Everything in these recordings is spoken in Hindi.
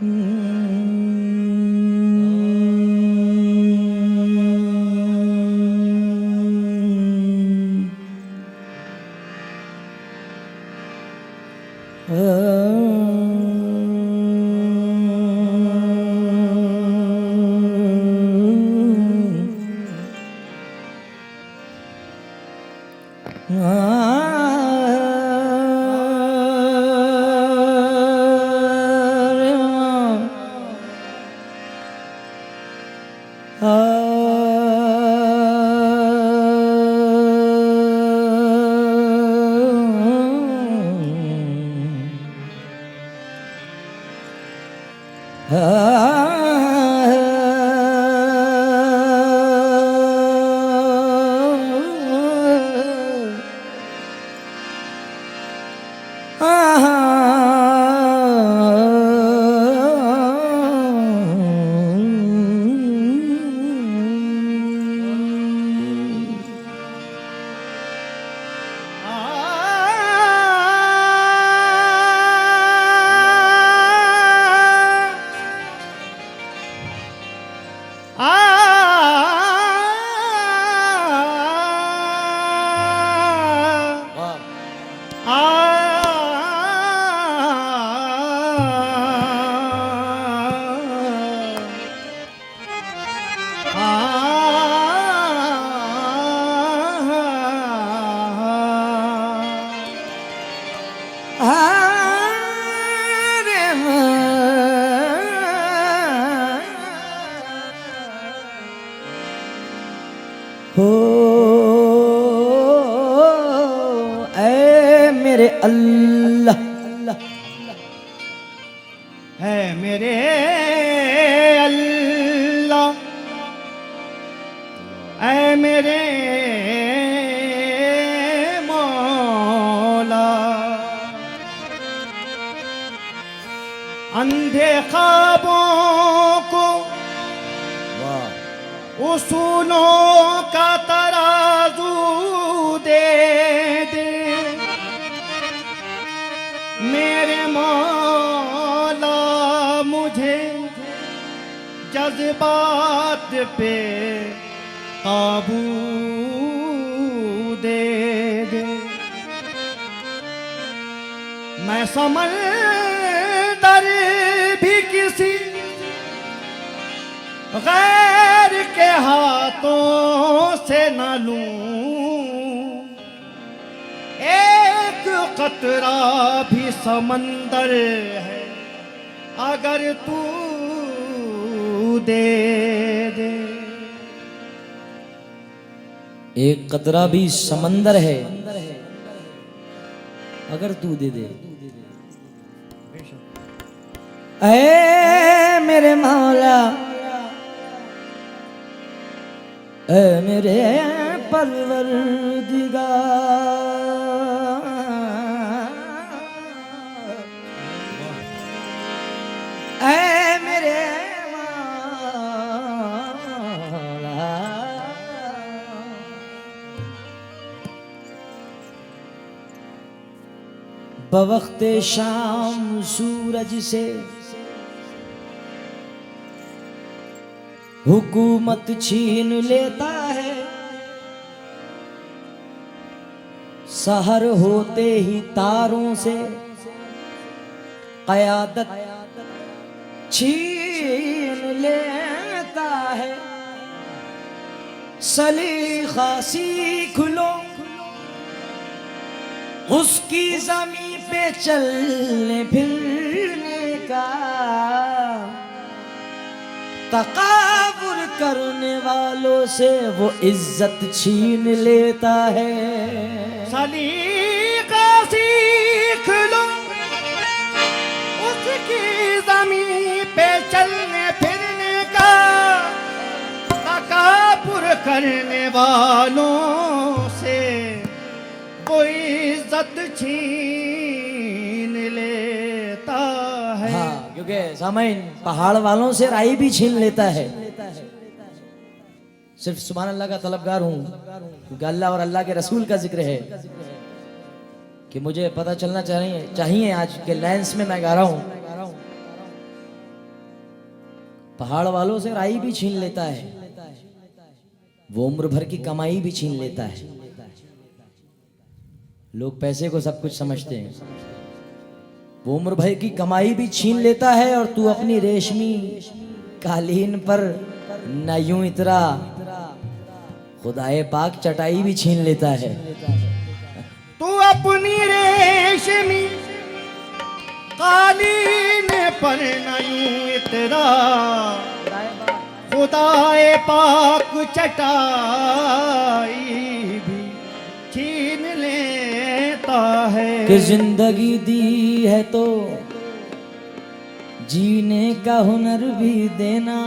हो ऐ मेरे अल्लाह है मेरे अल्लाह, ऐ मेरे मौला, अंधे ख्वाबों को उसूलों का तराजू दे दे मेरे मौला, मुझे जज्बात पे काबू दे दे। मैं समंदर भी किसी गैर के हाथों से न लूं, एक कतरा भी समंदर है अगर तू दे दे। एक कतरा भी समंदर है अगर तू दे दे। ऐ मेरे मौला, ऐ मेरे परवरदिगार, ऐ मेरे मौला, बवक्ते शाम सूरज से हुकूमत छीन लेता है, सहर होते ही तारों से क़यादत छीन लेता है। सलीखा सीख लो उसकी ज़मीं पे चलने फिरने का, तकाबुर करने वालों से वो इज्जत छीन लेता है। सलीका सीख लो उसकी ज़मीं पे चलने फिरने का, तकाबुर करने वालों से वो इज्जत छीन लेता है। हाँ, क्योंकि सामईन पहाड़ वालों से राई भी छीन लेता है। सिर्फ सुभान अल्लाह का तलबगार हूँ क्योंकि अल्लाह और अल्लाह के रसूल का जिक्र है कि मुझे पता चलना चाहिए आज के लाइन्स में मैं गा रहा हूँ पहाड़ वालों से राई भी छीन लेता है, वो उम्र भर की कमाई भी छीन लेता है। लोग पैसे को सब कुछ समझते हैं, वो उम्र भर की कमाई भी छीन लेता है और तू अपनी रेशमी कालीन पर न यूं इतरा, खुदाए पाक चटाई भी छीन लेता है। तू अपनी रेशमी कालीन पर न यूं इतरा, खुदाए पाक चटाई भी छीन लेता है। कि जिंदगी दी है तो जीने का हुनर भी देना,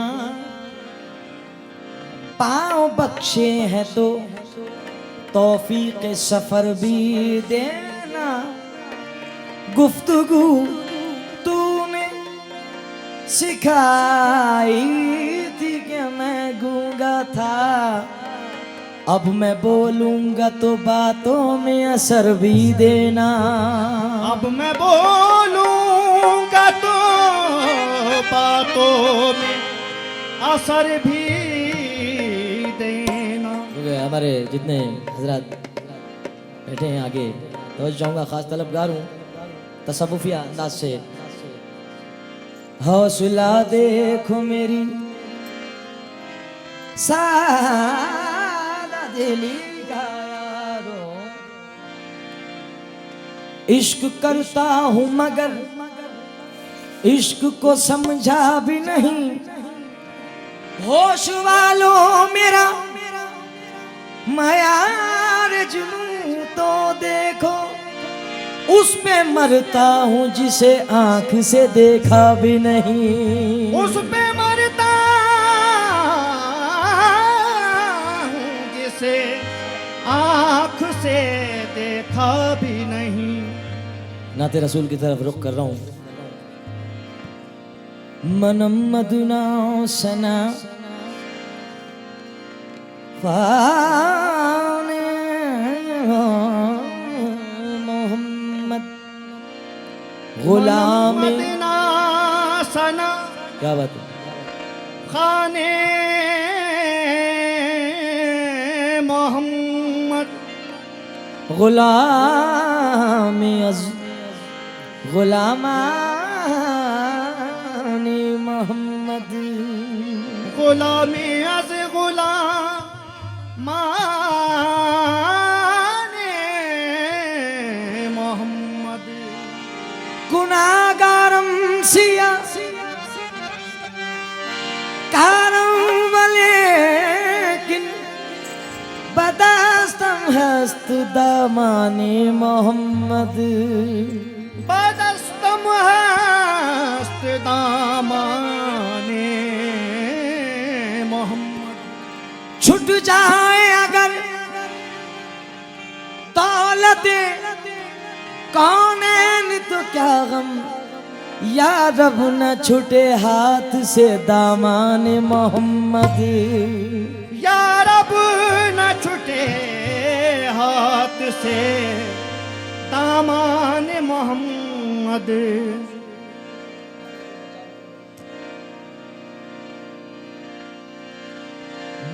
पाँव बख्शे हैं तो तौफीक सफर भी देना। गुफ्तगू तूने सिखाई थी कि मैं गूंगा था, अब मैं बोलूंगा तो बातों में असर भी देना। अब मैं बोलूंगा तो बातों में असर भी देना। हमारे जितने हजरत बैठे हैं आगे, तो चाहूँगा खास तलबगार हूँ तसव्वुफिया अंदाज से। हौसला देखो मेरी सादा दिली का यारो, इश्क करता हूँ मगर इश्क को समझा भी नहीं। होश वालों मेरा मयार जुनूं तो देखो, उस पे मरता हूँ जिसे आंख से देखा भी नहीं। उस पे मरता हूँ जिसे आंख से देखा भी नहीं। नाते रसूल की तरफ रुख कर रहा हूँ। मनम मदुना सना फाने मोहम्मद गुलाम मदीना सना, क्या बात है, खाने मोहम्मद गुलाम गुलामानी मोहम्मद, गुलामी अज गुलामाने मोहम्मद। गुनागारम सिया कारम वलेकिन बदस्तम हस्त दामानी मोहम्मद। बदस्तम हस्त दामाने मोहम्मद। छूट जाए अगर दौलते कौनैन तो क्या गम, या रब न छूटे हाथ से दामान मोहम्मद। या रब न छूटे हाथ से दामान मोहम्मद।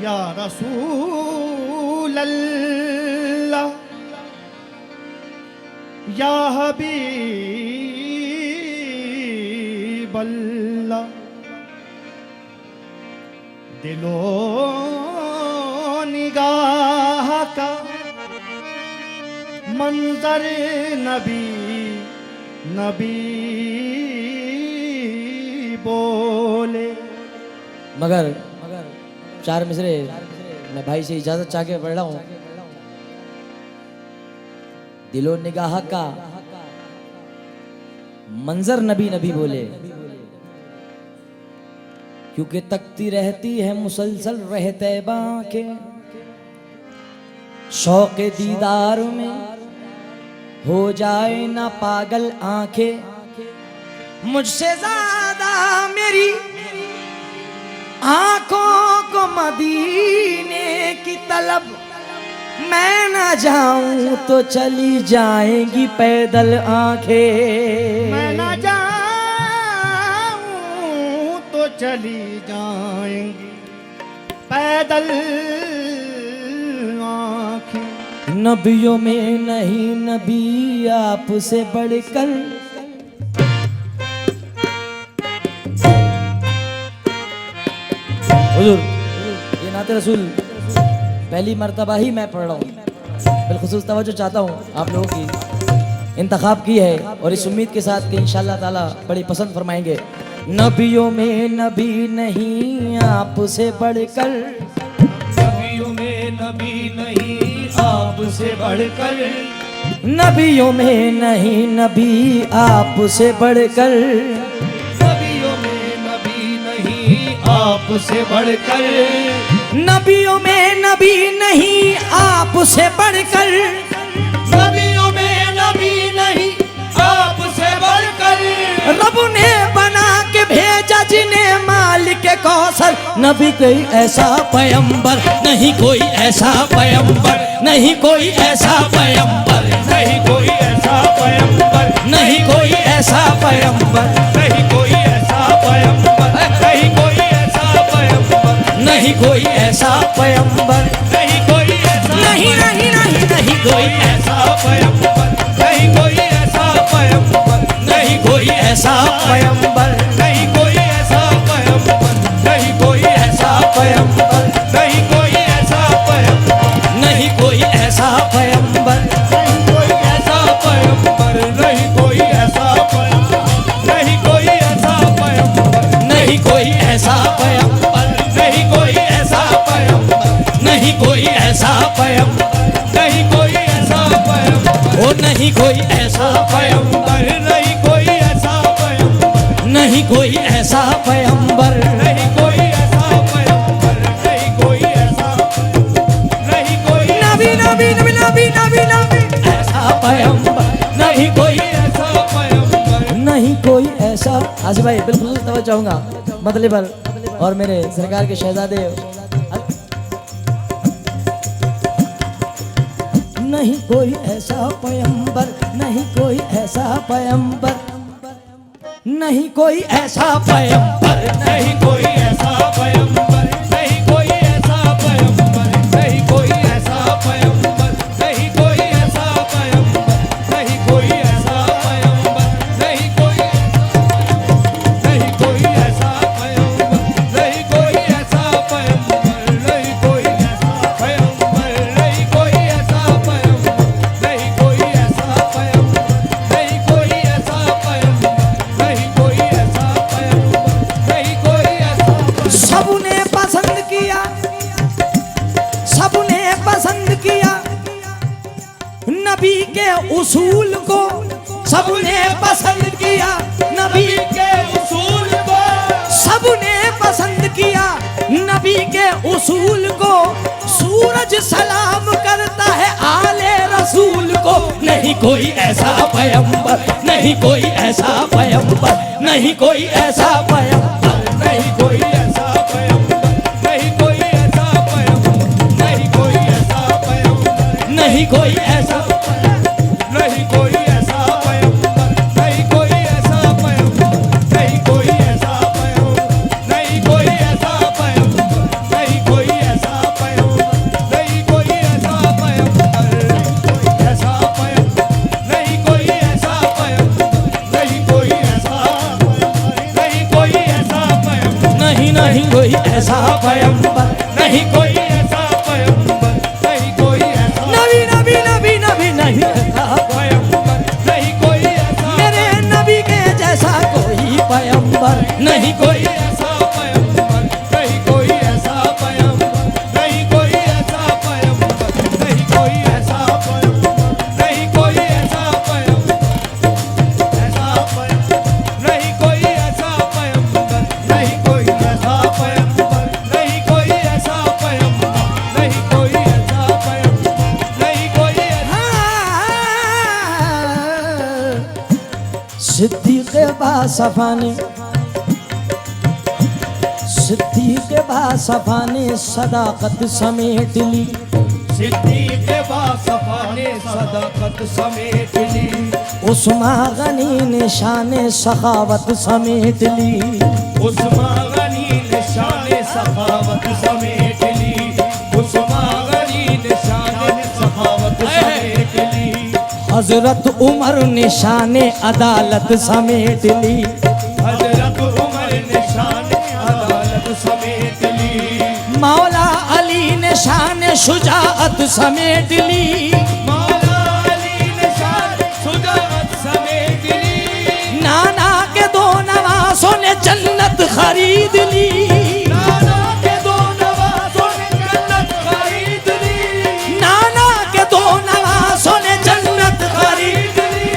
या रसूल अल्लाह या हबीब अल्लाह, दिलो निगाह का मंजर नबी नबी बोले। मगर चार मिसरे मैं भाई से इजाजत चाह के पढ़ रहा हूँ। दिलो निगाह का मंजर नबी नबी बोले, क्योंकि तकती रहती है मुसलसल रहते बांके, शौक़े दीदार में हो जाए ना पागल आंखें। मुझसे ज्यादा मेरी आंखों को मदीने की तलब, मैं ना जाऊं तो चली जाएंगी पैदल आंखें। मैं ना जाऊं तो चली जाएंगी पैदल आंखें। नबियों में नहीं नबी आपसे बढ़कर, हुजूर ये नाते रसूल पहली मर्तबा ही मैं पढ़ रहा हूँ, बिलखुसूस तवज्जो चाहता हूँ आप लोगों की इंतखाब की है और इस उम्मीद के साथ कि इंशाअल्लाह ताला बड़ी पसंद फरमाएंगे। नबियों में नबी नहीं आपसे बढ़कर, नबियों में नबी नहीं आपसे बढ़कर, नबियों में नहीं नबी आपसे बढ़कर, नबियों में नबी नहीं आपसे बढ़कर, नबियों में नबी नहीं आपसे बढ़कर, नबियों में नबी नहीं आपसे बढ़कर, रब ने बना के भेजा जिन्हें मालिक कौसर। नबी कोई ऐसा पैगंबर नहीं, कोई ऐसा पैगंबर नहीं, कोई ऐसा पैगंबर नहीं कोई ऐसा पैगंबर, नहीं, कोई ऐसा पैगंबर नहीं कोई ऐसा पैगंबर, नहीं कोई ऐसा पैगंबर, नहीं, कोई ऐसा पैगंबर नहीं कोई ऐसा नहीं, नहीं, नहीं, नहीं, कोई ऐसा पैगंबर, नहीं कोई ऐसा पैगंबर, नहीं, कोई ऐसा पैगंबर नहीं कोई ऐसा पैगंबर, नहीं कोई ऐसा पैगंबर, नहीं कोई ऐसा पैगंबर, नहीं, कोई ऐसा पैगंबर कोई ऐसा पैगंबर, नहीं कोई ऐसा पैगंबर, नहीं कोई ऐसा पैगंबर, नहीं, कोई ऐसा पैगंबर नहीं कोई ऐसा पैगंबर, नहीं, कोई ऐसा पैगंबर नहीं कोई ऐसा पैगंबर, ओ नहीं, कोई ऐसा पैगंबर नहीं कोई ऐसा पैगंबर, नहीं, कोई ऐसा पैगंबर नहीं कोई ऐसा पैगंबर, नहीं कोई ऐसा, नहीं कोई नबी नबी नबी नबी नबी नबी ऐसा पैगंबर नहीं, कोई ऐसा पैगंबर, नहीं, कोई ऐसा। आसिफ भाई बिल्कुल तवज्जो चाहूंगा मतलब पर और मेरे सरकार के शहजादे। नहीं कोई ऐसा पैगंबर, नहीं कोई ऐसा पैगंबर, नहीं कोई ऐसा पैगंबर नहीं कोई ऐसा पैगंबर, नहीं कोई ऐसा पैगंबर, नहीं कोई ऐसा पैगंबर, नहीं कोई ऐसा पैगंबर, नहीं कोई ऐसा पैगंबर, नहीं कोई, नहीं कोई ऐसा पैगंबर, नहीं कोई ऐसा पैगंबर, नहीं कोई ऐसा पैगंबर, नहीं कोई ऐसा पैगंबर, नहीं कोई ऐसा पैगंबर, नहीं कोई ऐसा पैगंबर, नहीं कोई ऐसा पैगंबर, नहीं कोई ऐसा। सबने पसंद किया, सबने पसंद किया नबी के उसूल को, सबने पसंद किया नबी के उसूल को, सबने पसंद किया नबी के उसूल को। सूरज सलाम करता है आले रसूल को। नहीं कोई ऐसा पैगंबर, नहीं कोई ऐसा पैगंबर, नहीं कोई ऐसा पैगंबर, नहीं कोई ऐसा पैगंबर, नहीं कोई ऐसा पैगंबर, नहीं कोई ऐसा पैगंबर, नहीं कोई ऐसा, नहीं कोई ऐसा पैगंबर, नहीं कोई ऐसा पैगंबर, नहीं कोई ऐसा पैगंबर, नहीं कोई ऐसा पैगंबर, नहीं कोई ऐसा पैगंबर, नहीं कोई ऐसा पैगंबर, ऐसा पैगंबर, नहीं कोई ऐसा पैगंबर, नहीं कोई ऐसा, नहीं कोई ऐसा पैगंबर, नहीं नहीं कोई ऐसा पैगंबर, नहीं कोई ऐसा पैगंबर, नहीं कोई ऐसा नबी नबी नबी नबी नहीं ऐसा पैगंबर, नहीं कोई ऐसा, मेरे नबी के जैसा कोई पैगंबर नहीं कोई। ऐसा पैगंबर, नहीं कोई ऐसा पैगंबर, नहीं कोई ऐसा पैगंबर, नहीं कोई ऐसा पैगंबर, नहीं कोई ऐसा पैगंबर, ऐसा पैगंबर, नहीं कोई ऐसा पैगंबर, नहीं कोई ऐसा पैगंबर, नहीं कोई ऐसा पैगंबर, नहीं कोई ऐसा पैगंबर, नहीं कोई ऐसा। सिद्दीक़ बासफ़ाने, सिद्दीक़ बासफ़ाने सदाकत समेट ली। सिद्दीक़ बासफ़ा ने सदाकत समेट ली, उस्मान गनी ने शान सखावत समेट ली। उस्मान गनी सखावत समेट ली, उस्मानी ने शान सखावत समेट ली। हजरत उमर ने शान अदालत समेट ली, हजरत उमर ने शान अदालत समेट ली। मौला अली ने शान शुजाअत समेट ली, मौला अली ने शान शुजाअत समेट ली। नाना के दो नवासों ने जन्नत खरीद ली, नाना के दो नवासों ने जन्नत खरीद ली। नाना के दो नवासों ने जन्नत खरीद ली।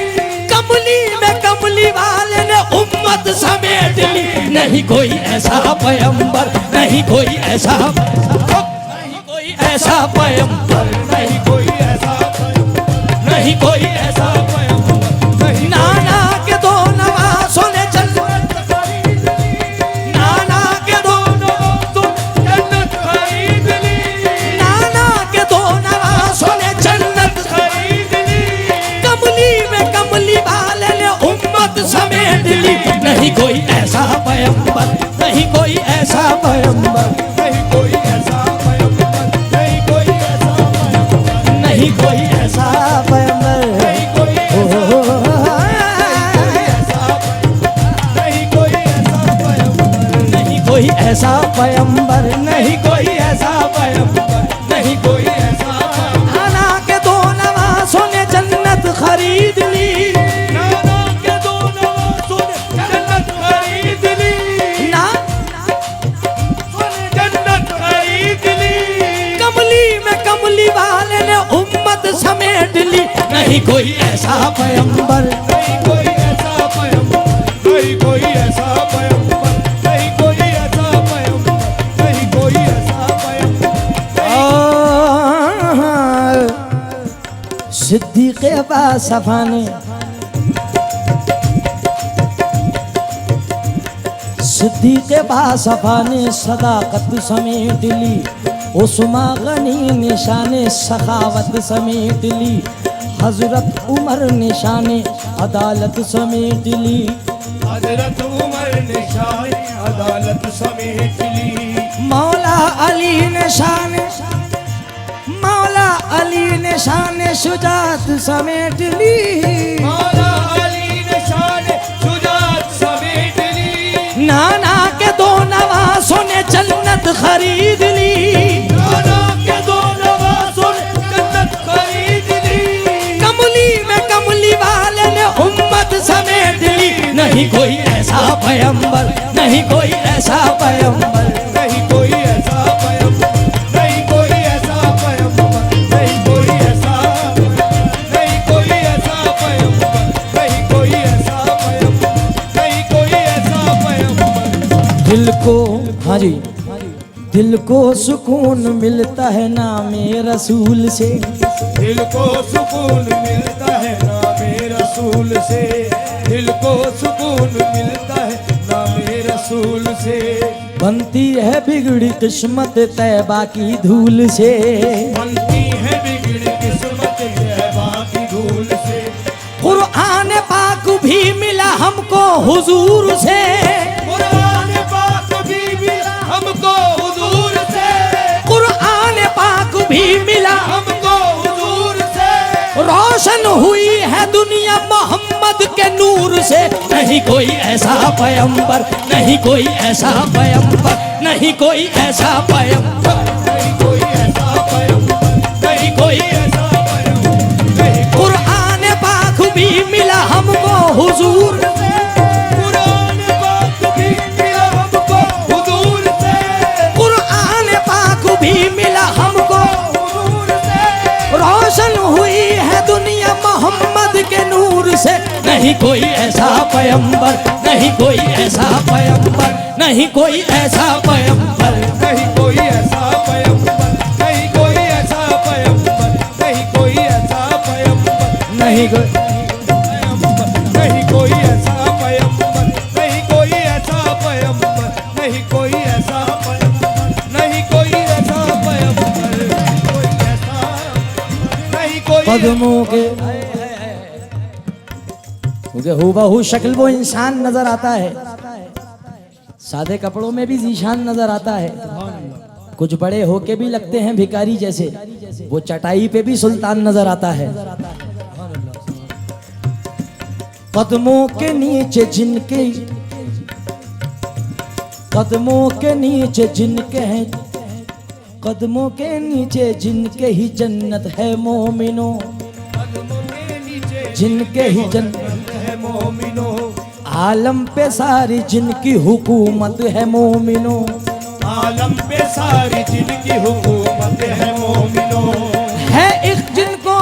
कमली में कमली वाले ने उम्मत समेट ली। नहीं कोई ऐसा पैगंबर, नहीं कोई ऐसा, नहीं कोई ऐसा पैगंबर, नहीं कोई ऐसा पैगंबर, नहीं कोई ऐसा पैगंबर नहीं। नाना के दो नवासों ने जन्नत खरीद ली। नाना के दो तुम जन्नत खरीद ली। नाना के दो नवासों ने जन्नत खरीद ली। कमली में कमली वाले ने उम्मत समेट ली। नहीं कोई ऐसा पैगंबर, नहीं कोई ऐसा पैगंबर, नहीं कोई ऐसा पैगंबर, नहीं कोई ऐसा पैगंबर, नहीं कोई ऐसा पैगंबर, नहीं कोई नहीं कोई ऐसा पैगंबर, नहीं कोई ऐसा पैगंबर, नहीं कोई ऐसा पैगंबर। नहीं कोई ऐसा पैगंबर। नाना के दो नवासों ने जन्नत खरीद ली, नाना के दो नवासों ने जन्नत खरीद ली। ना जन्नत खरीद ली। कमली में कमली वाले ने उम्मत समेट ली। नहीं कोई ऐसा पैगंबर, नहीं कोई ऐसा पैगंबर, नहीं कोई ऐसा पैगंबर, नहीं कोई ऐसा पैगंबर, नहीं कोई ऐसा पैगंबर। सिद्दीक़ बासफ़ा ने सिद्दीक़ बासफ़ा ने सदाकत समेट ली। उस्मा गनी ने शान सखावत समेट ली। हजरत उमर ने शान अदालत समेट ली। हजरत उमर ने शान अदालत समेट ली। मौला अली ने शान, मौला अली ने शान शुजात समेट ली। मौला अली ने शान शुजाअत समेट ली। नाना के दो नवासों ने जन्नत खरीद ली। नाना के दो नवासों ने जन्नत खरीद ली। कमली में कमली वाले ने उम्मत समेट ली। नहीं कोई ऐसा पैगंबर, नहीं कोई ऐसा पैगंबर, नहीं कोई ऐसा पैगंबर, नहीं कोई ऐसा पैगंबर, नहीं कोई ऐसा, नहीं कोई ऐसा पैगंबर, नहीं कोई ऐसा पैगंबर, नहीं कोई ऐसा पैगंबर। दिल को, हाँ जी, दिल को सुकून मिलता है नामे रसूल से। दिल को सुकून मिलता है नामे रसूल से। दिल को सुकून मिलता है नामे रसूल से। बनती है बिगड़ी किस्मत तैबा की धूल से। बनती है बिगड़ी किस्मत तैबा की धूल से। कुरान पाक भी मिला हमको हुजूर से। कुरान पाक भी मिला हमको हुजूर से। कुरान पाक भी मिला हमको हुजूर से। रोशन हुई है दुनिया मोहम्मद के नूर से। नहीं कोई ऐसा पैगंबर, नहीं कोई ऐसा पैगंबर, नहीं कोई ऐसा पैगंबर, नहीं कोई ऐसा पैगंबर, नहीं कोई ऐसा पैगंबर, नहीं कुरान पाक भी मिला हमको हुजूर से। कुरान पाक भी मिला हमको हुजूर से। कुरान पाक भी मिला हमको, हुजूर से। रोशन हुई है दुनिया मोहम्मद के नूर से। नहीं कोई ऐसा पैगंबर, नहीं कोई ऐसा पैगंबर, नहीं कोई ऐसा पैगंबर, नहीं कोई ऐसा पैगंबर, नहीं कोई ऐसा पैगंबर, नहीं कोई ऐसा पैगंबर, नहीं कोई नहीं कोई ऐसा पैगंबर, नहीं कोई ऐसा पैगंबर, नहीं कोई ऐसा पैगंबर, नहीं कोई ऐसा पैगंबर, कोई ऐसा नहीं कोई कदमों के, क्योंकि हूबहू शक्ल वो इंसान नजर आता है, सादे कपड़ों में भी जीशान नजर आता है, कुछ बड़े होके भी लगते हैं भिखारी जैसे, वो चटाई पे भी सुल्तान नजर आता है। कदमों के नीचे जिनके, कदमों के नीचे जिनके हैं, कदमों के नीचे जिनके ही जन्नत है मोमिनो, जिनके ही जन्नत है मोमिनो, आलम पे सारी जिनकी हुकूमत है मोमिनो, आलम पे सारी जिनकी हुकूमत है मोमिनो, है जिनको,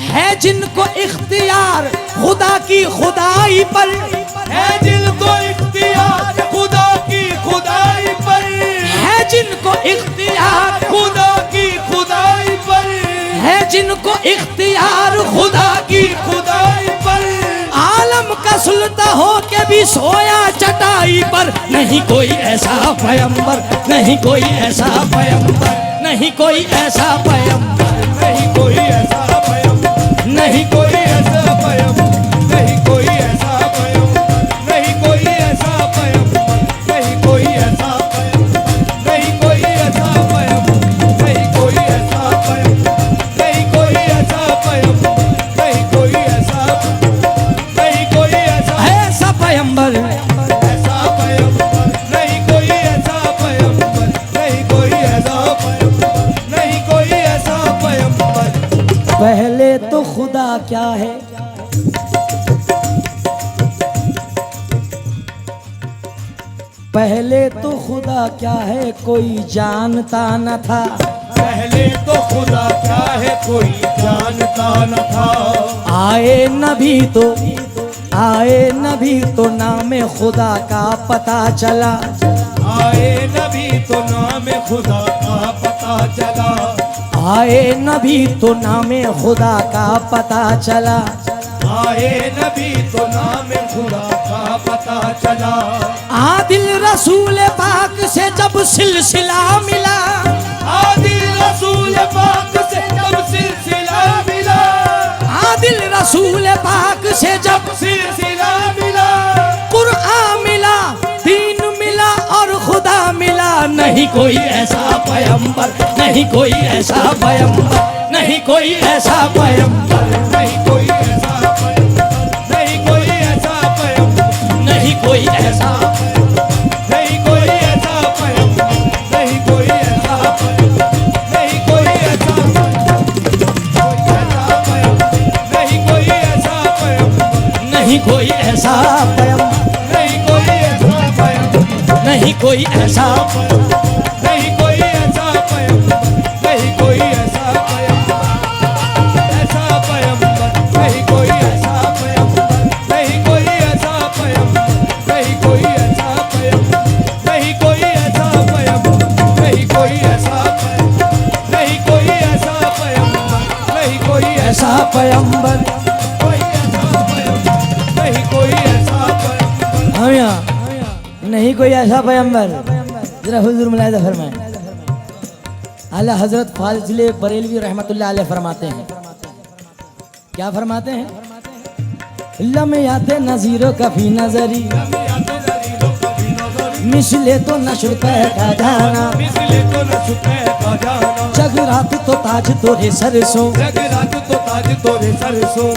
है जिनको इख्तियार खुदा की खुदाई पर, है जिनको इख्तियार खुदा की खुदाई पर, है जिनको इख्तियार, खुदा की खुदाई पर, है जिनको इख्तियार खुदा की, खुदाई पर, आलम का सुल्ता हो के भी सोया चटाई पर। नहीं कोई ऐसा पैगंबर, नहीं कोई ऐसा पैगंबर, नहीं कोई ऐसा पैगंबर, नहीं कोई ऐसा पैगंबर, नहीं कोई ऐसा पैगंबर, नहीं कोई ऐसा पैगंबर, नहीं कोई ऐसा पैगंबर, नहीं कोई ऐसा पैगंबर, नहीं कोई ऐसा पैगंबर, नहीं कोई ऐसा पैगंबर, नहीं कोई ऐसा पैगंबर, नहीं कोई ऐसा, नहीं कोई ऐसा पैगंबर, ऐसा पैगंबर, नहीं कोई ऐसा पैगंबर, नहीं कोई ऐसा पैगंबर, नहीं कोई ऐसा पैगंबर। पहले तो खुदा क्या है, पहले तो खुदा क्या है कोई जानता न था, पहले तो खुदा क्या है कोई जानता न था, आए नबी तो, आए नबी तो नाम खुदा का पता चला, आए नबी तो नाम खुदा का पता चला, आए नबी तो नाम खुदा का पता चला, आए नबी तो नाम खुदा का पता चला, आदिल रसूल पाक से जब सिलसिला मिला, आदिल रसूल पाक से जब सिलसिला मिला, आदिल रसूल पाक से जब सिलसिला मिला, कुरान मिला, दीन मिला और खुदा मिला। नहीं कोई ऐसा पैगंबर, नहीं कोई ऐसा पैगंबर, नहीं कोई ऐसा पैगंबर, नहीं कोई ऐसा पैगंबर, नहीं कोई ऐसा पैगंबर, नहीं कोई ऐसा, नहीं कोई ऐसा पैगंबर, नहीं कोई ऐसा पैगंबर, नहीं कोई ऐसा पैगंबर, नहीं कोई ऐसा पैगंबर, नहीं कोई ऐसा पैगंबर, नहीं कोई ऐसा पैगंबर, नहीं कोई ऐसा, नहीं कोई ऐसा पैगंबर, नहीं कोई ऐसा पैगंबर, ऐसा पैगंबर, नहीं कोई ऐसा पैगंबर, नहीं कोई ऐसा पैगंबर, नहीं कोई ऐसा पैगंबर, नहीं कोई ऐसा पैगंबर, नहीं कोई ऐसा पैगंबर, नहीं कोई ऐसा पैगंबर, नहीं कोई ऐसा पैगंबर। कोई ऐसा पैगंबर, नहीं कोई ऐसा पैगंबर। हम यहाँ नहीं कोई ऐसा पैगंबर, जरा हुजूर मुलाहिजा फरमाएं। आला हजरत फाजिल बरेलवी रहमतुल्लाह अलैह फरमाते हैं, क्या फरमाते हैं? लम्याते नजीरो कभी नजरी, मिसले तो नशर पे का जाना, मिसले तो न छुपे का जाना, जग रात तो ताज तोरे सरसों, जग रात तो ताज तोरे सरसों,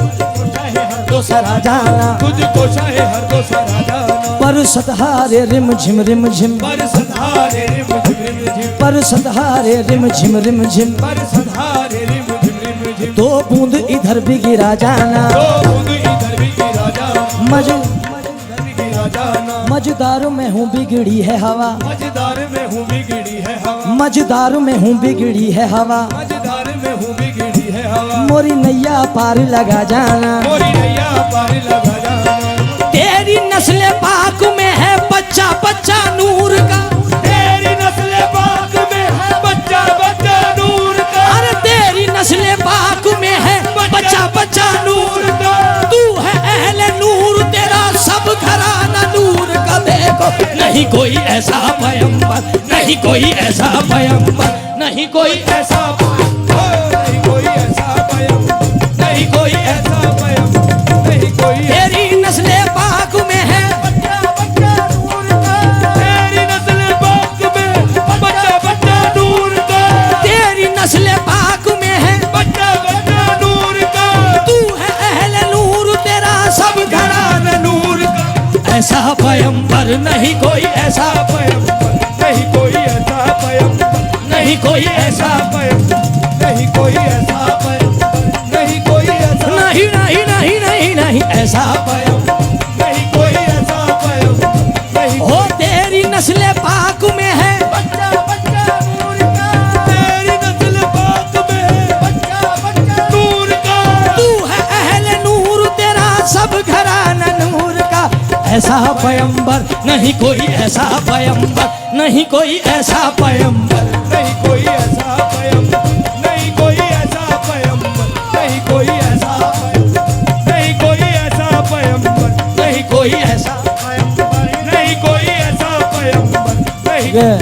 चाहे हर तो सरा जाना, तुझको चाहे हर दो सरा जाना, पर सतहारे रिम झिम रिम झिम, पर सधारे रिम झिम रिम झिम, पर सतहारे रिम झिम रिम झिम, पर सधारे रिम झिम रिम झिम, दो बूंद इधर भी गिरा जाना, दो बूंद इधर भी गिरा जाना, मज इधर भी गिरा जाना, मजदार में हूँ बिगड़ी है हवा, मझदार में हूँ बिगड़ी है हवा, मजदार में हूँ बिगड़ी है हवा, मझदार में हूँ बिगड़ी है हवा, मोरी नैया पार लगा जाना, मोरी नैया पार लगा जाना, तेरी नस्ल पाक में है बच्चा बच्चा नूर का, तेरी नस्ल पाक में है बच्चा बच्चा नूर का, अरे तेरी नस्ल पाक में है बच्चा बच्चा नूर का, तू है अहले नूर तेरा सब घराना नूर का। देखो नहीं कोई ऐसा पैगंबर, नहीं कोई ऐसा पैगंबर, नहीं कोई ऐसा, नहीं कोई ऐसा पैगंबर, नहीं कोई ऐसा पैगंबर, नहीं कोई तेरी नस्ल पाक में है बच्चा बच्चा नूर का, पैगंबर, नहीं कोई ऐसा पैगंबर, नहीं कोई ऐसा पैगंबर, नहीं कोई ऐसा पैगंबर, नहीं कोई ऐसा पैगंबर, नहीं कोई ऐसा, नहीं नहीं नहीं नहीं नहीं ऐसा पैगंबर, नहीं कोई ऐसा पैगंबर, नहीं हो तेरी नस्ल पाक में है बच्चा बच्चा नूर का, तेरी नस्ल पाक में है बच्चा बच्चा नूर का, तू है अहले नूर, तेरा सब घराना नूर का। ऐसा पैगंबर नहीं कोई ऐसा पैगंबर, नहीं कोई ऐसा पैगंबर, नहीं कोई ऐसा पैगंबर, नहीं कोई ऐसा पैगंबर, नहीं कोई ऐसा पैगंबर, नहीं कोई ऐसा पैगंबर, नहीं कोई ऐसा नहीं कोई ऐसा पैगंबर, नहीं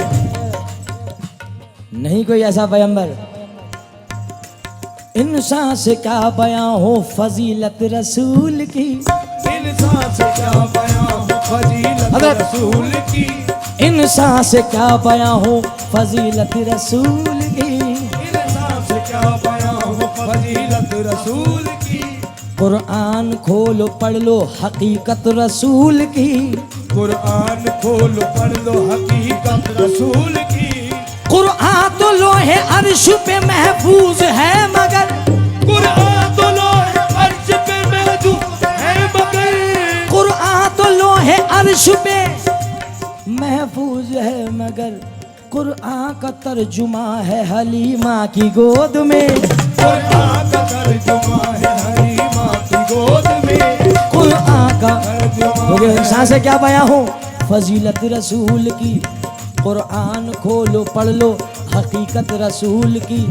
नहीं कोई ऐसा पैगंबर। इंसान से क्या बयां हो फजीलत रसूल की, इंसान से क्या बयां हो फजीलत हज़रत। रसूल की, इंसान से क्या बयां हो फजीलत रसूल की। इंसान से क्या बयां हो फजीलत रसूल की, कुरान खोलो पढ़ लो हकीकत रसूल की। कुरान खोलो पढ़ लो हकीकत रसूल की, कुरान तो लोहे अर्श पे महफूज है मगर, कुरान तो लोहे अर्श पे महफूज है मगर, कुरान तो लोहे अर्श पे महफूज है मगर, कुरान का तर्जुमा है हलीमा की गोद में। कुरान का तर्जुमा है हलीमा की गोद में, कुरान का तर्जुमा हो गया इंसान से क्या बयां हो फजीलत रसूल की। कुरान खोलो पढ़ लो हकीकत रसूल की।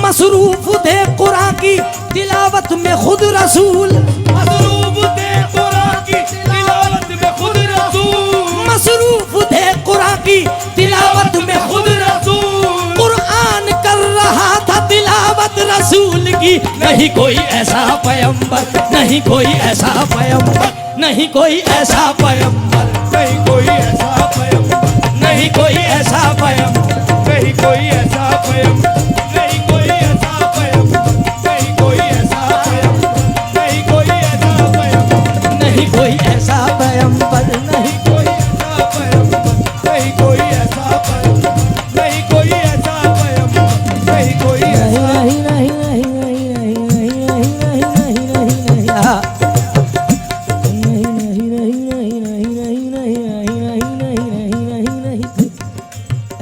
मसरूफ थे कुरान की तिलावत में खुद रसूल, मसरूफ थे कुरान की तिलावत में खुद रसूल, मसरूफ थे कुरान की तिलावत में खुद रसूल, कुरान कर रहा था तिलावत रसूल की। नहीं कोई ऐसा पैगंबर, नहीं कोई ऐसा पैगंबर, नहीं कोई ऐसा पैगंबर, नहीं कोई ऐसा पैगंबर, नहीं कोई ऐसा पैगंबर, नहीं कोई ऐसा पैगंबर, नहीं कोई ऐसा पैगंबर, नहीं कोई ऐसा पैगंबर, नहीं कोई ऐसा पैगंबर, नहीं कोई ऐसा पैगंबर, नहीं कोई ऐसा पैगंबर, नहीं कोई ऐसा पैगंबर, नहीं कोई ऐसा पैगंबर, नहीं कोई ऐसा नहीं नहीं नहीं नहीं नहीं नहीं नहीं नहीं नहीं नहीं नहीं हाँ। नहीं नहीं नहीं नहीं नहीं नहीं नहीं नहीं नहीं नहीं नहीं नहीं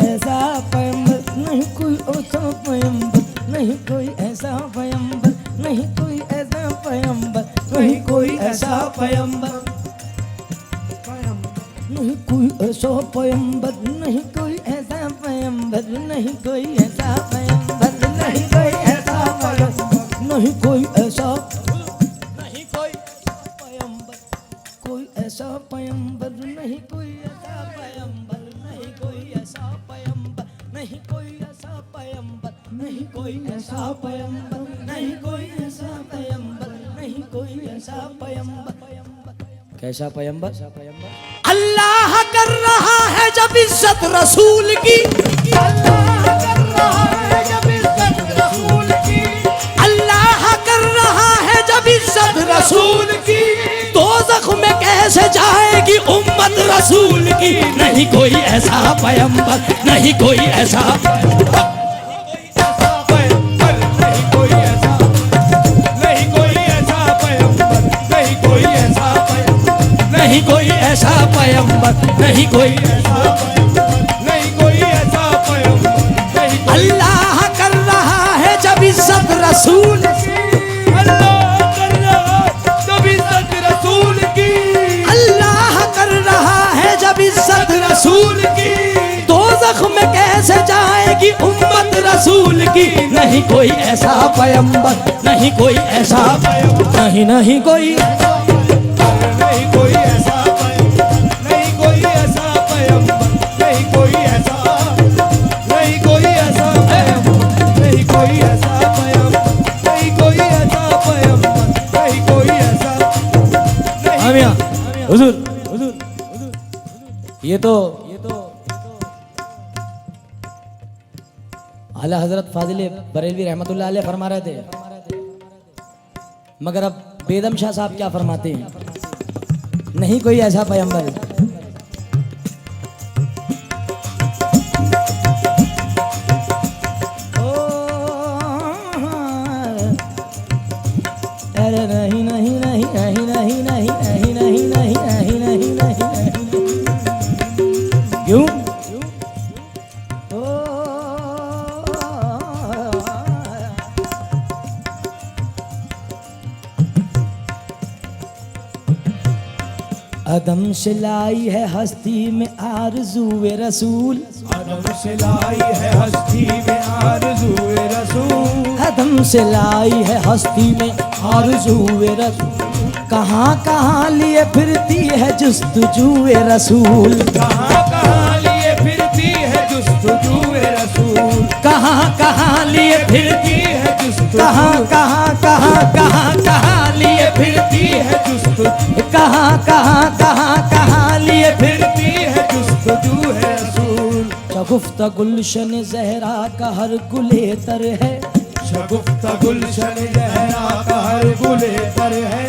ऐसा पैगंबर, नहीं कोई ऐसा पैगंबर, नहीं कोई ऐसा पैगंबर, नहीं कोई ऐसा पैगंबर, नहीं कोई ऐसा पैगंबर, नहीं कोई ऐसा पैगंबर, नहीं कोई ऐसा पैगंबर, नहीं कोई ऐसा पैगंबर, नहीं कोई ऐसा पैगंबर, नहीं कोई ऐसा, नहीं कोई पैगंबर, कोई ऐसा पैगंबर, नहीं कोई ऐसा पैगंबर, नहीं कोई ऐसा पैगंबर, नहीं कोई ऐसा पैगंबर, नहीं कोई ऐसा पैगंबर, नहीं कोई ऐसा पैगंबर, नहीं कोई ऐसा पैगंबर। कैसा पैगंबर? अल्लाह कर रहा है जब इज्जत रसूल की, अल्लाह कर रहा है जब इज्जत रसूल की, अल्लाह कर रहा है जब इज्जत रसूल की, दोज़ख में कैसे जाएगी उम्मत रसूल की। नहीं कोई ऐसा पैगंबर, नहीं कोई ऐसा, पैगंबर, नहीं कोई ऐसा, नहीं कोई ऐसा पैगंबर, नहीं कोई ऐसा पैगंबर, नहीं कोई ऐसा पैगंबर, नहीं कोई ऐसा पैगंबर, नहीं कोई ऐसा पैगंबर, नहीं कोई अल्लाह कर रहा है जब इज्जत रसूल की, अल्लाह कर रहा जब इज्जत रसूल की, अल्लाह कर रहा है जब इज्जत रसूल की, दोज़ख में कैसे जाएगी उम्मत रसूल की। नहीं कोई ऐसा पैगंबर, नहीं कोई ऐसा, नहीं नहीं कोई, नहीं कोई ऐसा पैगंबर, नहीं कोई ऐसा पैगंबर, नहीं कोई ऐसा, नहीं कोई ऐसा पैगंबर, नहीं कोई ऐसा पैगंबर, नहीं कोई ऐसा पैगंबर, नहीं कोई ऐसा, आमिया हुजूर, ये तो आला हजरत फाजिल बरेलवी रहमतुल्लाह अलैह फरमा रहे थे, मगर अब बेदम शाह साहब क्या फरमाते हैं? नहीं नहीं कोई ऐसा पैगंबर। अरे नहीं नहीं नहीं नहीं नहीं नहीं नहीं नहीं नहीं नहीं नहीं नहीं नहीं क्यों? अदम से लाई है हस्ती में आरज़ूए रसूल, अदम से लाई है हस्ती में आरज़ूए रसूल, अदम से लाई है हस्ती में आरज़ूए रसूल। कहाँ कहाँ लिए फिरती है जुस्तजूए रसूल, कहाँ कहाँ लिए फिरती है जुस्तजूए रसूल, कहाँ कहाँ लिए फिरती है जुस्तजू, कहाँ कहाँ कहाँ कहाँ कहाँ लिए फिरती है जुस्तजू, कहाँ कहाँ कहाँ कहाँ लिए फिरती है जुस्तजू है रसूल। शगुफ्ता गुलशन जहरा का हर गुलेतर है, शगुफ्ता गुलशन जहरा का हर गुलेतर है,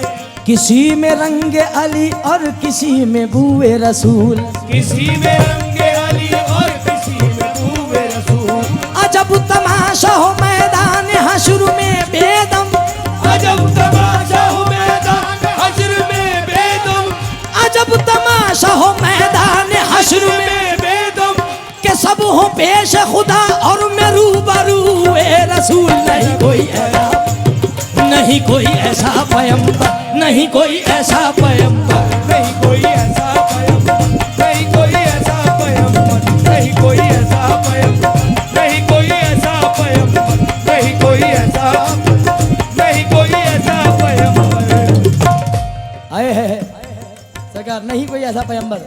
किसी में रंगे अली और किसी में बूए रसूल। किसी में रंगे अली और किसी में बूए रसूल। अजब तमाशा हो मैदान हश्र में बेदम, अजब तमाशा हो मैदान हश्र में बेदम, अजब तमाशा हो मैदान हश्र में बेदम, के सब हो पेश खुदा और मैं रूबरू ए रसूल। नहीं कोई ऐसा, नहीं कोई ऐसा पैगंबर, नहीं कोई ऐसा पैगंबर, नहीं कोई ऐसा पैगंबर, नहीं कोई ऐसा पैगंबर, नहीं कोई ऐसा पैगंबर, नहीं कोई ऐसा पैगंबर, नहीं कोई ऐसा, नहीं कोई ऐसा पैगंबर। आए है सरकार, नहीं कोई ऐसा पैगंबर।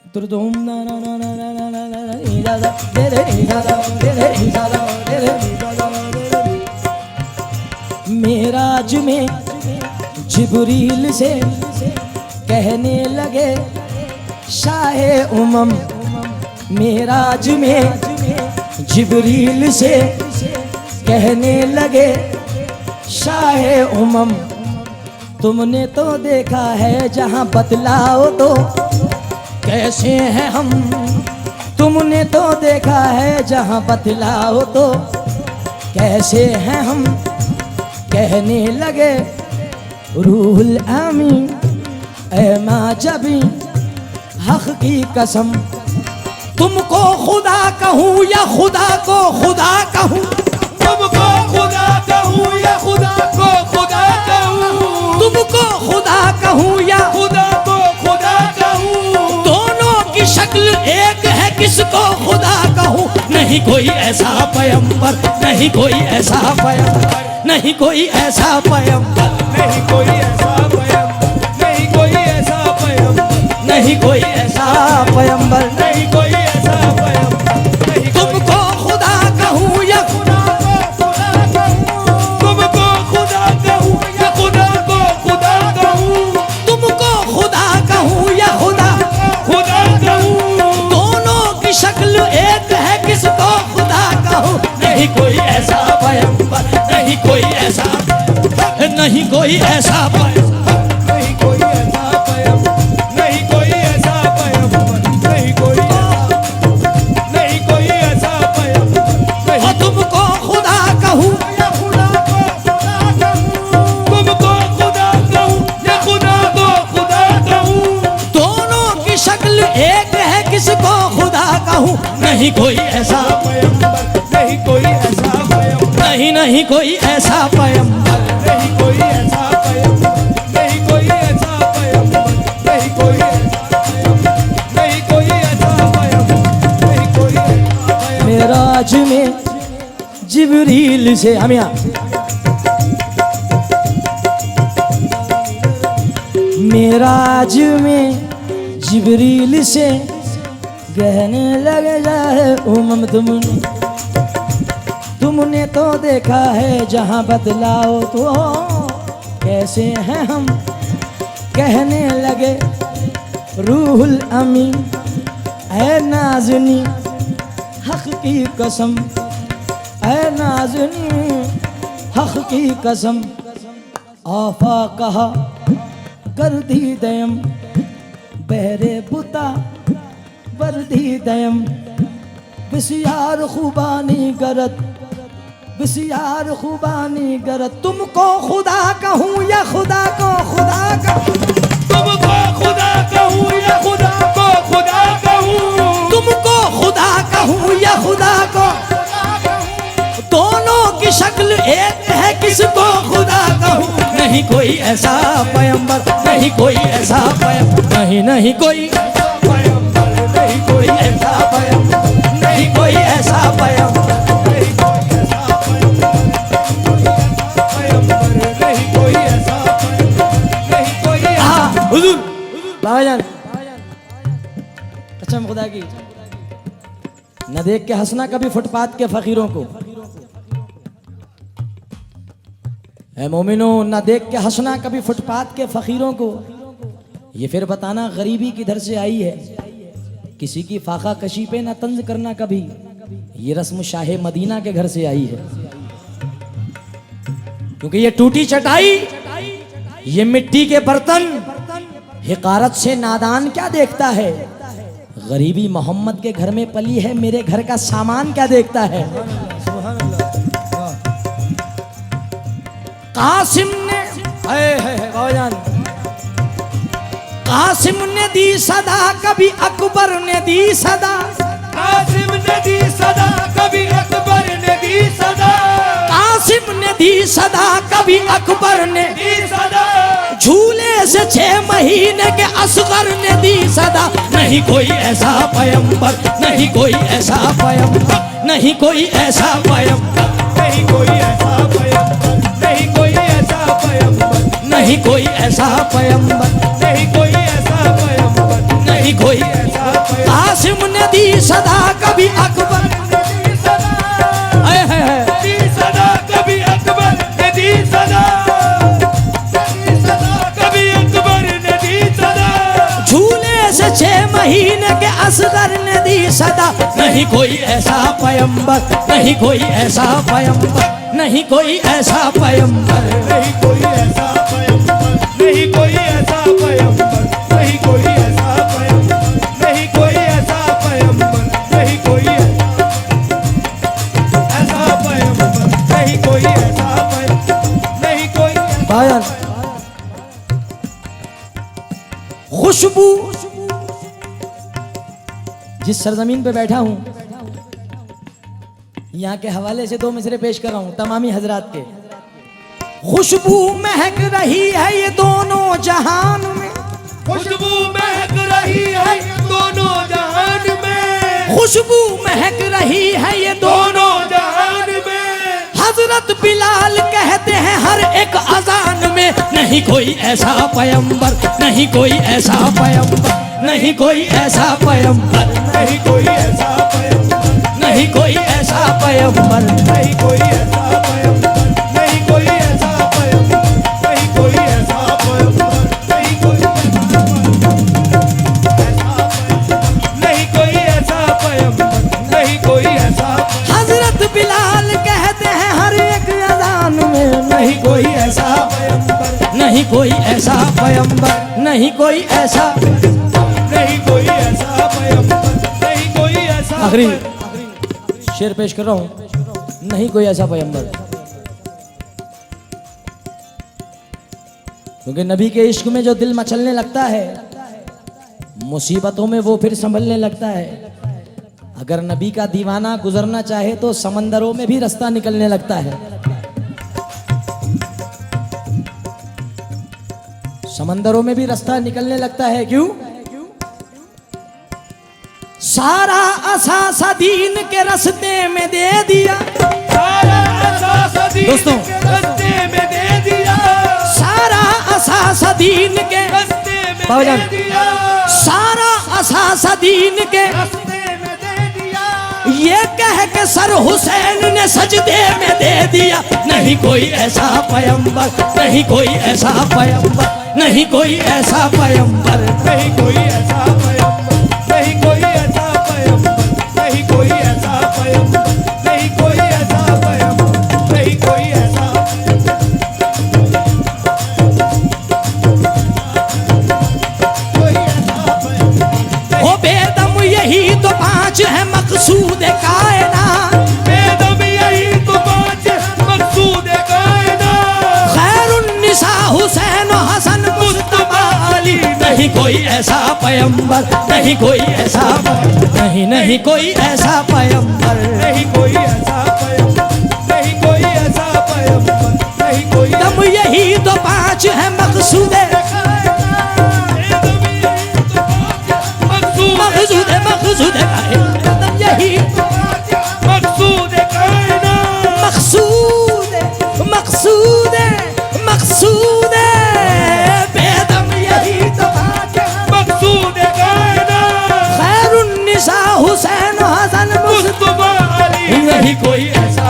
तुरदुम ना ना ना ना ना ना ना ना इजाज़ा दे दे इजाज़ा दे दे इजाज़ा दे दे इजाज़ा दे दे। मेराज में जिब्रील से कहने लगे शाहे उमम, मेराज में जिब्रील से कहने लगे शाहे उमम, तुमने तो देखा है जहां बतलाओ तो कैसे हैं हम, तुमने तो देखा है जहां बतलाओ तो कैसे हैं हम। कहने लगे रूहुल आमीन ऐ माँ जबी हक की कसम, तुमको खुदा कहूँ या खुदा को खुदा कहूँ, तुमको खुदा कहूँ या खुदा को खुदा कहूँ, तुमको खुदा कहूँ या खुदा को खुदा कहूँ, दोनों की शक्ल एक है किसको खुदा कहूँ। नहीं कोई ऐसा पैगंबर, नहीं कोई ऐसा पैगंबर, नहीं कोई ऐसा पैगंबर, नहीं कोई ऐसा पैगंबर, नहीं कोई ऐसा पैगंबर, नहीं कोई ऐसा पैगंबर। नहीं कोई ऐसा पैगंबर, नहीं तुमको खुदा कहूँ या खुदा को खुदा कहूँ, तुमको खुदा कहूँ या खुदा को खुदा कहूँ, तुमको खुदा कहूँ या खुदा खुदा कहूँ, दोनों की शक्ल एक है किसको खुदा कहूँ। नहीं कोई ऐसा पैगंबर, नहीं कोई ऐसा, नहीं कोई ऐसा पैगंबर, नहीं कोई ऐसा पैगंबर, नहीं कोई ऐसा पैगंबर, नहीं कोई ऐसा, नहीं कोई ऐसा पैगंबर, नहीं और तुमको खुदा कहूँ या खुदा को खुदा कहूँ, तुमको खुदा कहूँ या खुदा को खुदा कहूँ, दोनों की शक्ल एक है किसको खुदा कहूँ। नहीं कोई ऐसा, पैगंबर, नहीं कोई ऐसा पैगंबर, नहीं नहीं कोई ऐसा पैगंबर, नहीं कोई ऐसा पैगंबर, नहीं कोई ऐसा पैगंबर, नहीं कोई ऐसा पैगंबर, नहीं कोई ऐसा पैगंबर, नहीं कोई ऐसा पैगंबर। मेराज में जिब्रील से हम यहाँ, मेराज में जिब्रील से कहने लगे जाए उमम, तुमने तो देखा है जहां बतलाओ तो कैसे हैं हम। कहने लगे रूहुल अमीन ऐ नाज़नी हक की कसम, ऐ नाज़नी हक की कसम, आफा कहा गर्दी दयम बहरे बुता वर्दी दयम बिसियार खुबानी गरत बिसियार खुबानी गरत तुमको खुदा कहूँ या खुदा को खुदा कहूँ तुमको खुदा कहूँ या खुदा को खुदा कहूँ तुमको खुदा कहूँ या खुदा को दोनों की शक्ल एक है किसको खुदा कहूँ नहीं कोई ऐसा पैगंबर नहीं कोई ऐसा पैगंबर नहीं कोई पैगंबर नहीं कोई ऐसा पैगंबर नहीं कोई ऐसा पैगंबर नहीं कोई ऐसा नहीं कोई हुजूर भाईजान कसम खुदा की न देख के हंसना कभी फुटपाथ के फकीरों को ऐ मोमिनो न देख के हंसना कभी फुटपाथ के फकीरों को ये फिर बताना गरीबी किधर से आई है किसी की फाका कशी पे ना तंज करना कभी ये रस्म शाहे मदीना के घर से आई है क्योंकि ये टूटी चटाई ये मिट्टी के बर्तन हिकारत से नादान क्या देखता है गरीबी मोहम्मद के घर में पली है मेरे घर का सामान क्या देखता है कासिम ने कासिम ने दी सदा कभी अकबर ने दी सदा कासिम ने दी सदा कभी अकबर ने दी सदा कासिम ने दी सदा कभी अकबर ने दी सदा झूले से 6 महीने के असगर ने दी सदा नहीं कोई ऐसा पैगंबर नहीं कोई ऐसा पैगंबर नहीं कोई ऐसा पैगंबर नहीं कोई ऐसा पैगंबर नहीं कोई ऐसा पैगंबर नहीं कोई ऐसा पैगंबर नहीं कोई ऐसा पैगंबर नहीं कोई ऐसा कासिम ने दी सदा कभी अकबर दी सदा आए हैं दी सदा कभी अकबर ने दी सदा कभी अकबर ने दी सदा झूले से 6 महीने के असगर ने दी सदा नहीं कोई ऐसा पैगंबर नहीं कोई ऐसा पैगंबर नहीं कोई ऐसा पैगंबर नहीं कोई ऐसा पैगंबर नहीं कोई ऐसा पैगंबर नहीं कोई ऐसा पैगंबर नहीं कोई ऐसा पैगंबर नहीं कोई ऐसा पैगंबर नहीं कोई ऐसा पैगंबर नहीं कोई भाईजान खुशबू जिस सरजमीन पे बैठा हूं यहाँ के हवाले से 2 मिसरे पेश कर रहा हूं तमामी हजरात के खुशबू महक रही है ये दोनों जहान में खुशबू महक रही है दोनों जहान में खुशबू महक रही है ये दोनों जहान में हजरत बिलाल कहते हैं हर एक अजान में नहीं कोई ऐसा पैगंबर नहीं कोई ऐसा पैगंबर नहीं कोई ऐसा पैगंबर नहीं कोई ऐसा पैगंबर नहीं कोई ऐसा पैगंबर नहीं कोई ऐसा पैगंबर नहीं कोई ऐसा पैगंबर नहीं कोई ऐसा पैगंबर नहीं कोई नहीं कोई ऐसा पैगंबर नहीं कोई ऐसा हजरत बिलाल कहते हैं हर एक अजान में नहीं कोई ऐसा पैगंबर नहीं कोई ऐसा पैगंबर नहीं कोई ऐसा नहीं कोई ऐसा पैगंबर नहीं कोई ऐसा आखिरी शेर पेश कर रहा हूं नहीं कोई ऐसा पैगंबर क्योंकि नबी के इश्क में जो दिल मचलने लगता है मुसीबतों में वो फिर संभलने लगता है अगर नबी का दीवाना गुजरना चाहे तो समंदरों में भी रास्ता निकलने लगता है समंदरों में भी रास्ता निकलने लगता है क्यों सारा असासा दीन के रास्ते में दे दिया सारा असास दीन दोस्तों, के रास्ते में दे दिया सारा असासा दीन के रास्ते में बाबूजान। दे दिया सारा असासा दीन के रास्ते में दे दिया ये कह के सर हुसैन ने सजदे में दे दिया नहीं कोई ऐसा पैगंबर नहीं कोई ऐसा पैगंबर नहीं कोई ऐसा पैगंबर नहीं कोई ऐसा पैगंबर नहीं कोई ऐसा पैगंबर नहीं कोई ऐसा पैगंबर नहीं कोई ऐसा पैगंबर नहीं कोई ऐसा नहीं कोई ऐसा पैगंबर, नहीं कोई ऐसा, नहीं नहीं कोई ऐसा पैगंबर, नहीं कोई ऐसा पैगंबर, नहीं कोई ऐसा पैगंबर, नहीं कोई दम यही तो पांच है मकसूद है, मकसूद है, मकसूद है, दम यही मकसूद कायनात, मकसूद है, मकसूद है, मकसूद है, बेदम यही तो मकसूद कायनात, खैरुन्निसा हुसैन हसन मुस्तफा अली, नहीं कोई ऐसा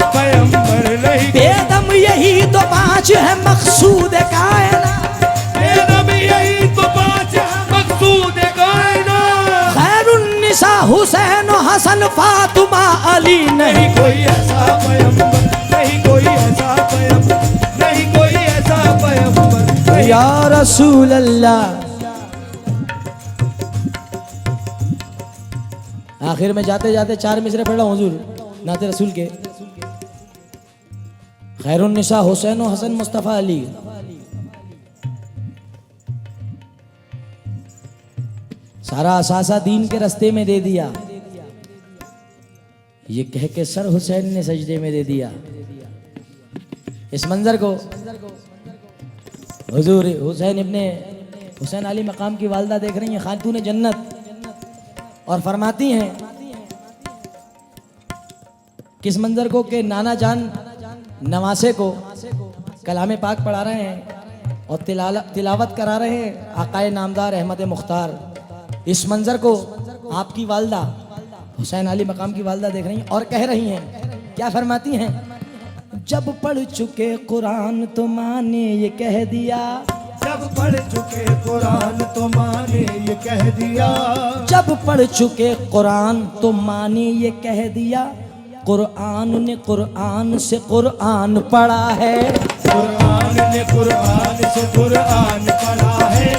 पैगंबर, नहीं बेदम यही तो पांच है मकसूद कायनात, बेदम यही तो पांच मकसूद कायनात, खैरुन्निसा हुसैन हसन फातिमा अली, नहीं कोई ऐसा पैगंबर, नहीं कोई ऐसा पैगंबर, नहीं कोई ऐसा पैगंबर, या रसूल अल्लाह। आखिर में जाते जाते चार मिसरे पढ़ रहा हूँ हुजूर नाते रसूल के। खैरुन्निसा हुसैन हसन मुस्तफ़ा अली, सारा असासा दीन के रास्ते में दे दिया, ये कह के सर हुसैन ने सजदे में दे दिया। इस मंजर को हुजूर हुसैन इब्ने हुसैन अली मकाम की वालदा देख रही हैं, खातून जन्नत, और फरमाती हैं किस मंजर को कि नाना जान नवासे को कलाम पाक पढ़ा रहे हैं और तिलावत करा रहे हैं आकाए नामदार अहमद मुख्तार। इस मंजर को आपकी वालदा हुसैन अली मकाम की वालदा देख रही हैं और कह रही हैं, क्या फरमाती हैं, जब पढ़ चुके कुरान तो माने ये कह दिया, जब पढ़ चुके कुरान तो माने ये कह दिया, जब पढ़ चुके कुरान तो माने ये कह दिया, कुरान ने कुरान से कुरान पढ़ा है, कुरान ने कुरान से कुरान पढ़ा है,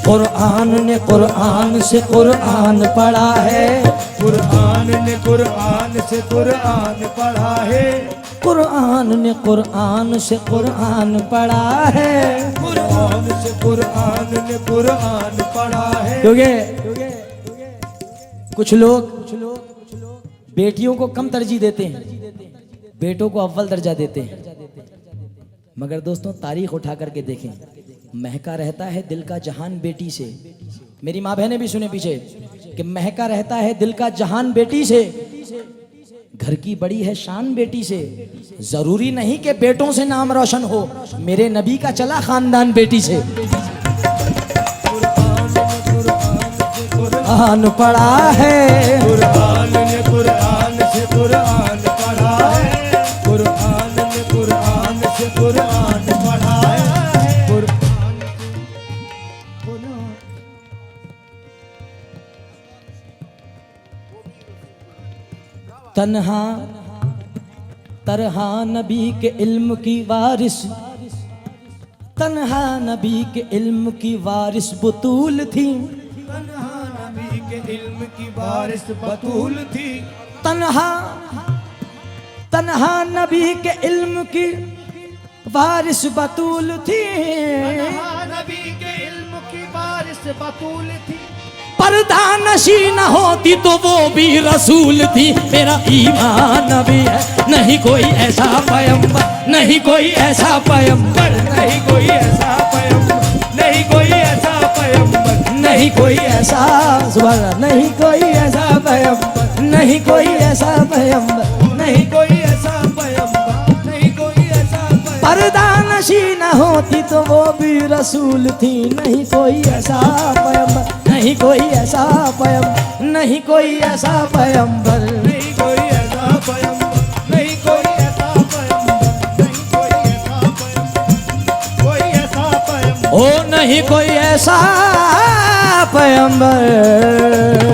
कुरान ने कुरान से कुरान पढ़ा है, कुरान ने कुरान से कुरान पढ़ा है, कुरान ने कुरान से कुरान पढ़ा है। कुरान से कुरान ने कुरान पढ़ा है। क्योंकि कुछ लोग बेटियों को कम तरजीह देते हैं, बेटों को अव्वल दर्जा देते हैं, मगर दोस्तों तारीख उठा करके देखें, महका रहता है दिल का जहान बेटी से। मेरी माँ बहनें भी सुने पीछे कि महका रहता है दिल का जहान बेटी से, घर की बड़ी है शान बेटी से। जरूरी नहीं कि बेटों से नाम रोशन हो, मेरे नबी का चला खानदान बेटी से। कुरान पढ़ा है, कुरान ने कुरान से कुरान पढ़ा है, कुरान ने कुरान से कुरान पढ़ा है, तन्हा तरहा नबी के इल्म की वारिस, तन्हा नबी के इल्म की वारिस बतूल थी, तन्हा नबी के इल्म की बारिश बतूल थी, तन्हा तन्हा नबी के इल्म की वारिस बतूल थी, तन्हा नबी के इल्म की बारिश बतूल थी, पर्दा नशी न होती तो वो भी रसूल थी। मेरा ईमान नबी है, नहीं कोई ऐसा पैगंबर, नहीं कोई ऐसा पैगंबर, नहीं कोई ऐसा पैगंबर, नहीं कोई ऐसा पैगंबर, नहीं कोई ऐसा, सुभान अल्लाह, नहीं कोई ऐसा पैगंबर, नहीं कोई ऐसा पैगंबर, नहीं कोई ऐसा पैगंबर, नहीं कोई ऐसा पैगंबर, पर्दा नशी न होती तो वो भी रसूल थी। नहीं कोई ऐसा पैगंबर, नहीं कोई ऐसा पैगंबर, नहीं कोई ऐसा पैगंबर, नहीं कोई ऐसा पैगंबर, नहीं कोई ऐसा पैगंबर, नहीं कोई ऐसा पैगंबर, कोई ऐसा पैगंबर, ओ नहीं कोई ऐसा पैगंबर।